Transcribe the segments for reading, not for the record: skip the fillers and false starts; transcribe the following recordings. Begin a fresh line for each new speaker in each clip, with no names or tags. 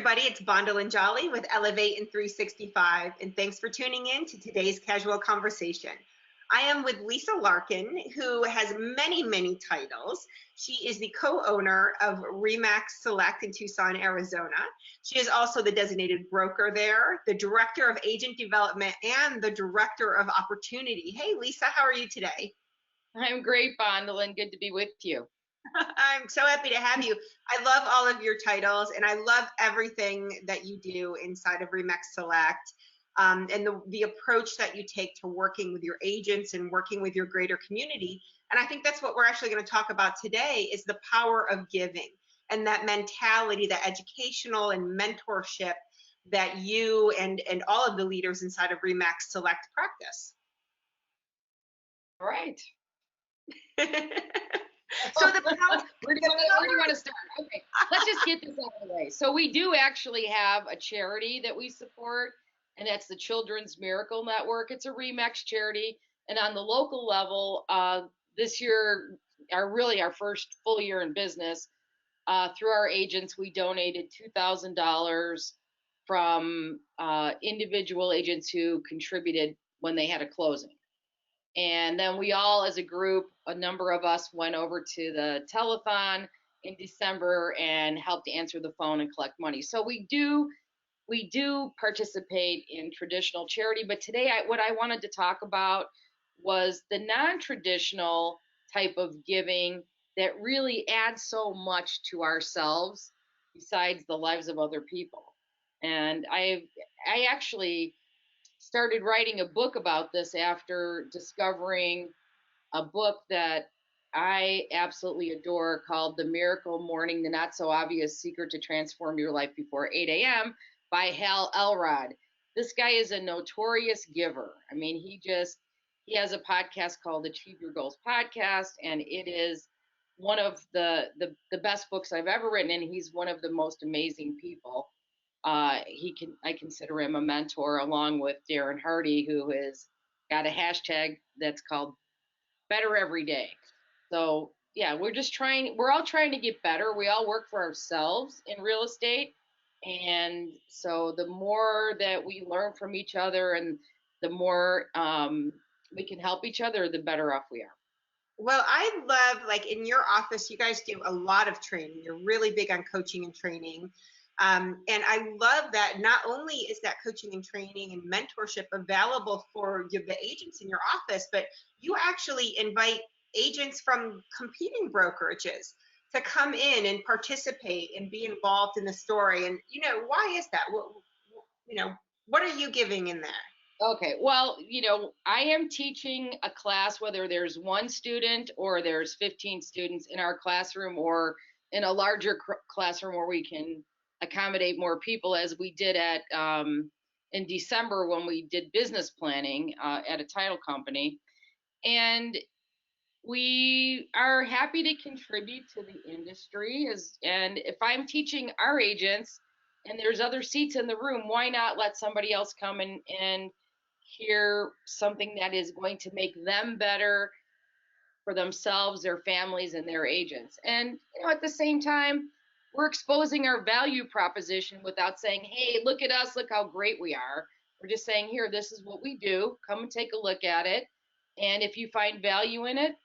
everybody, it's Bondal and Jolly with Elevate in 365, and thanks for tuning in to today's casual conversation. I am with Lisa Larkin, who has many, many titles. She is the co-owner of RE/MAX Select in Tucson, Arizona. She is also the designated broker there, the director of agent development, and the director of opportunity. Hey, Lisa, how are you today?
I'm great, Bondal, and good to be with you.
I'm so happy to have you. I love all of your titles, and I love everything that you do inside of RE/MAX Select, and the approach that you take to working with your agents and working with your greater community. And I think that's what we're actually going to talk about today is the power of giving and that mentality, that educational and mentorship that you and all of the leaders inside of RE/MAX Select practice.
All right.
So
where do you want to start? Okay, let's just get this out of the way. So we do actually have a charity that we support, and that's the Children's Miracle Network. It's a RE/MAX charity, and on the local level, this year, our first full year in business, through our agents, we donated $2,000 from individual agents who contributed when they had a closing. And then we all, as a group, a number of us went over to the telethon in December and helped answer the phone and collect money. So we do participate in traditional charity, but today what I wanted to talk about was the non-traditional type of giving that really adds so much to ourselves besides the lives of other people. And I actually started writing a book about this after discovering a book that I absolutely adore called The Miracle Morning, The Not So Obvious Secret to Transform Your Life Before 8 a.m. by Hal Elrod. This guy is a notorious giver. I mean, he has a podcast called Achieve Your Goals Podcast, and it is one of the best books I've ever written, and he's one of the most amazing people. I consider him a mentor, along with Darren Hardy, who has got a hashtag that's called Better Every Day. So yeah, we're all trying to get better. We all work for ourselves in real estate. And so the more that we learn from each other and the more we can help each other, the better off we are.
Well, I love, like in your office, you guys do a lot of training. You're really big on coaching and training. And I love that not only is that coaching and training and mentorship available for the agents in your office, but you actually invite agents from competing brokerages to come in and participate and be involved in the story. And, why is that? What are you giving in there?
Okay, well, I am teaching a class, whether there's one student or there's 15 students in our classroom or in a larger classroom where we can accommodate more people, as we did in December when we did business planning at a title company. And we are happy to contribute to the industry. And if I'm teaching our agents and there's other seats in the room, why not let somebody else come and hear something that is going to make them better for themselves, their families, and their agents. And at the same time, we're exposing our value proposition without saying, hey, look at us, look how great we are. We're just saying, here, this is what we do. Come and take a look at it. And if you find value in it,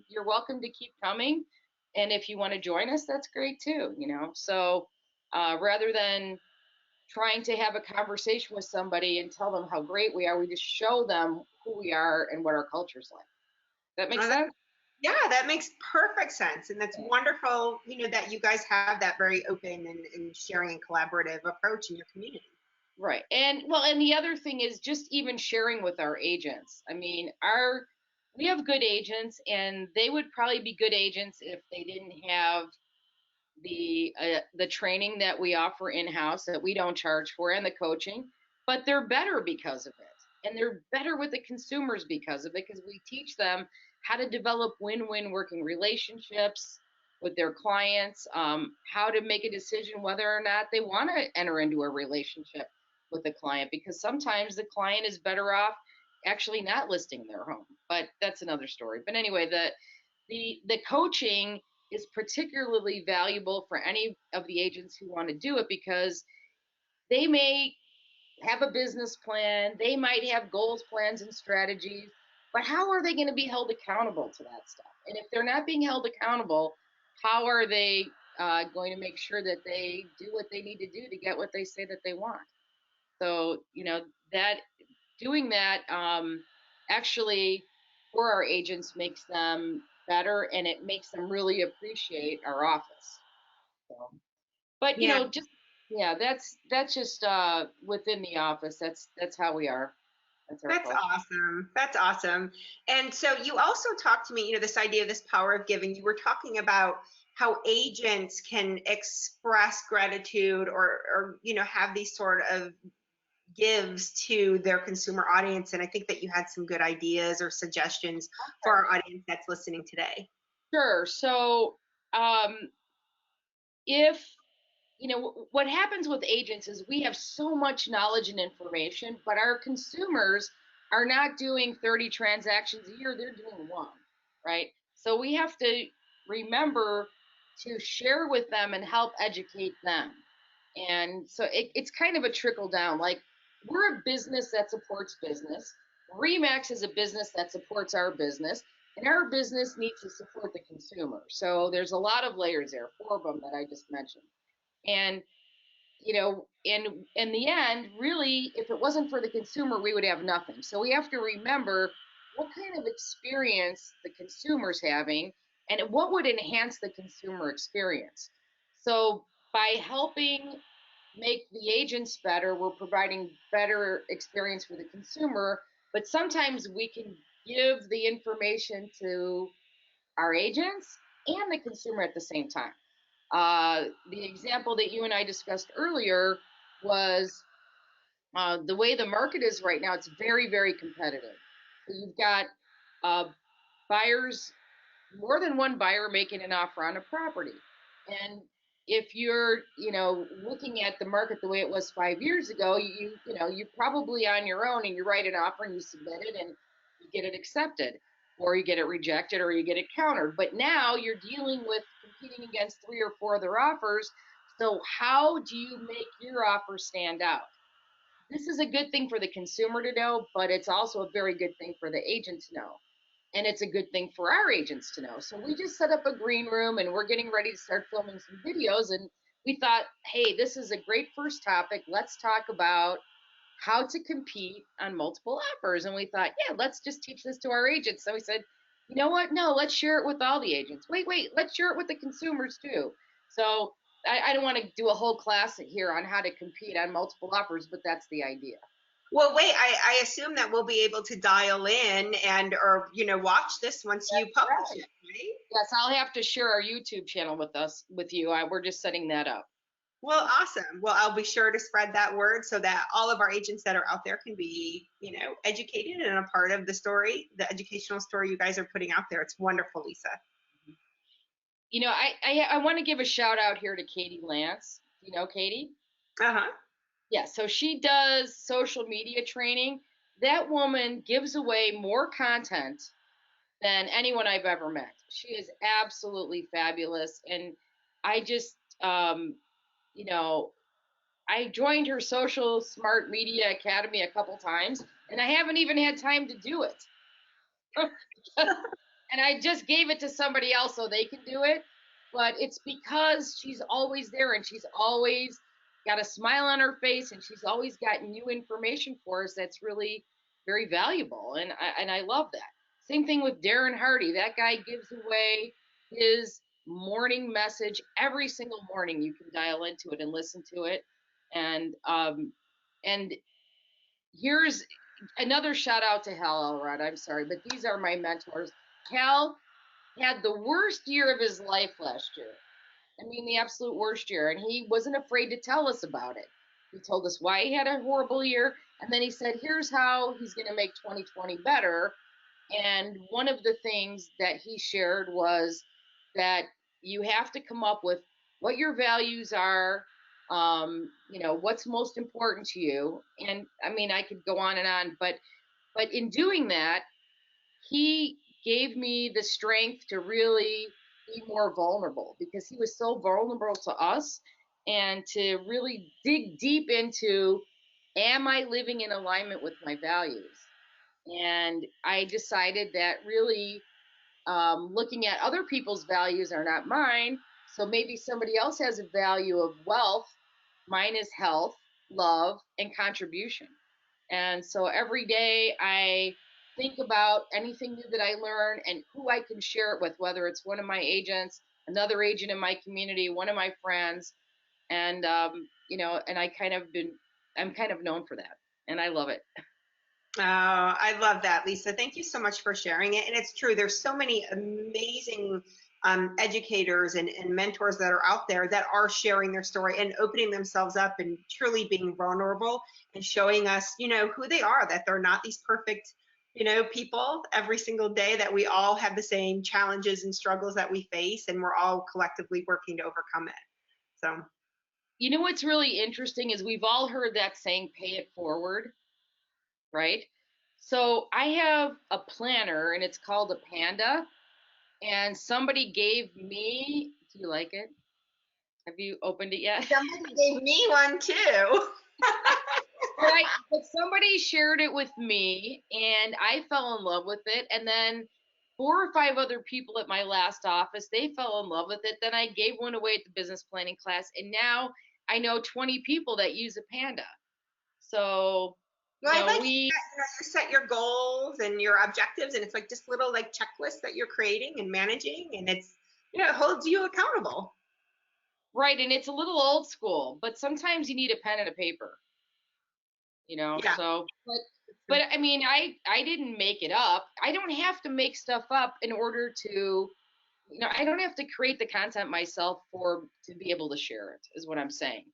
you're welcome to keep coming. And if you want to join us, that's great too, So rather than trying to have a conversation with somebody and tell them how great we are, we just show them who we are and what our culture's like. That makes sense?
Yeah, that makes perfect sense. And that's wonderful, that you guys have that very open and sharing and collaborative approach in your community.
Right. And the other thing is just even sharing with our agents. I mean, we have good agents, and they would probably be good agents if they didn't have the training that we offer in-house that we don't charge for, and the coaching, but they're better because of it. And they're better with the consumers because of it, because we teach them how to develop win-win working relationships with their clients, how to make a decision whether or not they want to enter into a relationship with the client, because sometimes the client is better off actually not listing their home, but that's another story. But anyway, the coaching is particularly valuable for any of the agents who want to do it, because they may have a business plan, they might have goals, plans, and strategies, but how are they going to be held accountable to that stuff? And if they're not being held accountable, how are they going to make sure that they do what they need to do to get what they say that they want? So, that doing that actually for our agents makes them better, and it makes them really appreciate our office. So, but
Yeah.
just yeah, that's just within the office. That's how we are. That's our
That's
culture.
awesome. That's awesome. And so you also talked to me, this idea of this power of giving. You were talking about how agents can express gratitude or have these sort of gives to their consumer audience. And I think that you had some good ideas or suggestions for our audience that's listening today.
Sure. So, if what happens with agents is we have so much knowledge and information, but our consumers are not doing 30 transactions a year, they're doing one, right? So we have to remember to share with them and help educate them. And so it's kind of a trickle down. Like, we're a business that supports business. Remax is a business that supports our business, and our business needs to support the consumer. So there's a lot of layers there, 4 of them that I just mentioned. And in the end, really, if it wasn't for the consumer, we would have nothing. So we have to remember what kind of experience the consumer's having and what would enhance the consumer experience. So by helping make the agents better, we're providing better experience for the consumer, but sometimes we can give the information to our agents and the consumer at the same time. The example that you and I discussed earlier was the way the market is right now. It's very, very competitive. So you've got buyers, more than one buyer making an offer on a property. And if you're, looking at the market the way it was 5 years ago, you probably on your own and you write an offer and you submit it and you get it accepted, or you get it rejected, or you get it countered. But now you're dealing with competing against 3 or 4 other offers. So how do you make your offer stand out? This is a good thing for the consumer to know, but it's also a very good thing for the agent to know. And it's a good thing for our agents to know. So we just set up a green room and we're getting ready to start filming some videos. And we thought, hey, this is a great first topic. Let's talk about how to compete on multiple offers. And we thought, yeah, let's just teach this to our agents. So we said, you know what? No, let's share it with all the agents. Wait, let's share it with the consumers too. So I don't want to do a whole class here on how to compete on multiple offers, but that's the idea.
Well, wait, I assume that we'll be able to dial in or watch this once you
That's
publish
right.
it, right?
Yes, I'll have to share our YouTube channel with you. We're just setting that up.
Well, awesome. Well, I'll be sure to spread that word so that all of our agents that are out there can be, educated and a part of the story, the educational story you guys are putting out there. It's wonderful, Lisa.
I want to give a shout out here to Katie Lance. You know Katie?
Uh-huh.
Yeah, so she does social media training. That woman gives away more content than anyone I've ever met. She is absolutely fabulous. And I just, you know, I joined her Social Smart Media Academy a couple times, and I haven't even had time to do it. And I just gave it to somebody else so they can do it. But it's because she's always there and she's always got a smile on her face and she's always got new information for us that's really very valuable. And I love that. Same thing with Darren Hardy. That guy gives away his morning message every single morning. You can dial into it and listen to it. And here's another shout out to Hal Elrod. I'm sorry, but these are my mentors. Hal had the worst year of his life last year. I mean, the absolute worst year. And he wasn't afraid to tell us about it. He told us why he had a horrible year. And then he said, here's how he's going to make 2020 better. And one of the things that he shared was that you have to come up with what your values are, what's most important to you. And I mean, I could go on and on, but in doing that, he gave me the strength to really be more vulnerable, because he was so vulnerable to us, and to really dig deep into, am I living in alignment with my values? And I decided that really, looking at other people's values are not mine. So maybe somebody else has a value of wealth. Mine is health, love, and contribution. And so every day I think about anything new that I learn and who I can share it with, whether it's one of my agents, another agent in my community, one of my friends. And, and I'm kind of known for that. And I love it.
Oh, I love that, Lisa. Thank you so much for sharing it. And it's true, there's so many amazing educators and mentors that are out there that are sharing their story and opening themselves up and truly being vulnerable and showing us, who they are, that they're not these perfect, people every single day, that we all have the same challenges and struggles that we face, and we're all collectively working to overcome it. So,
You know what's really interesting is we've all heard that saying, pay it forward, right? So I have a planner and it's called a Panda, and somebody gave me, do you like it? Have you opened it yet?
somebody gave me one too.
Right, but somebody shared it with me and I fell in love with it. And then 4 or 5 other people at my last office, they fell in love with it. Then I gave one away at the business planning class, and now I know 20 people that use a Panda. So,
Well, I like that,
we
you set your goals and your objectives, and it's like just little like checklists that you're creating and managing, and it's, it holds you accountable.
right, and it's a little old school, but sometimes you need a pen and a paper,
Yeah.
so but I mean, I didn't make it up. I don't have to make stuff up in order to, I don't have to create the content myself for to be able to share it, is what I'm saying.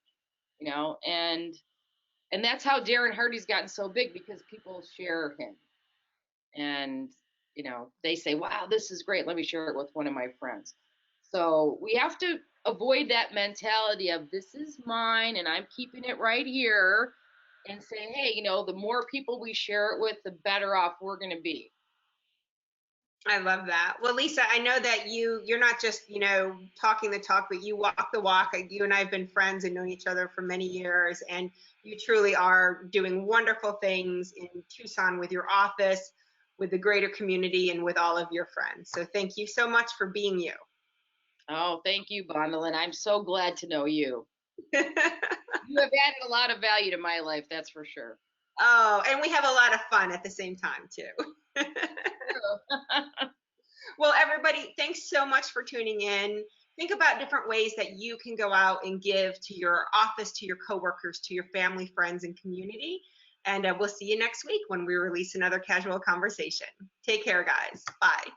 And that's how Darren Hardy's gotten so big, because people share him. And they say, wow, this is great, let me share it with one of my friends. So we have to avoid that mentality of, this is mine and I'm keeping it right here, and say, hey, the more people we share it with, the better off we're going to be.
I love that. Well, Lisa, I know that you're not just, talking the talk, but you walk the walk. You and I have been friends and known each other for many years, and you truly are doing wonderful things in Tucson with your office, with the greater community, and with all of your friends. So thank you so much for being you.
Oh, thank you, Bondolin. I'm so glad to know you. You have added a lot of value to my life, that's for sure.
Oh, and we have a lot of fun at the same time too. Well, everybody, thanks so much for tuning in. Think about different ways that you can go out and give to your office, to your coworkers, to your family, friends, and community. And we'll see you next week when we release another casual conversation. Take care, guys. Bye.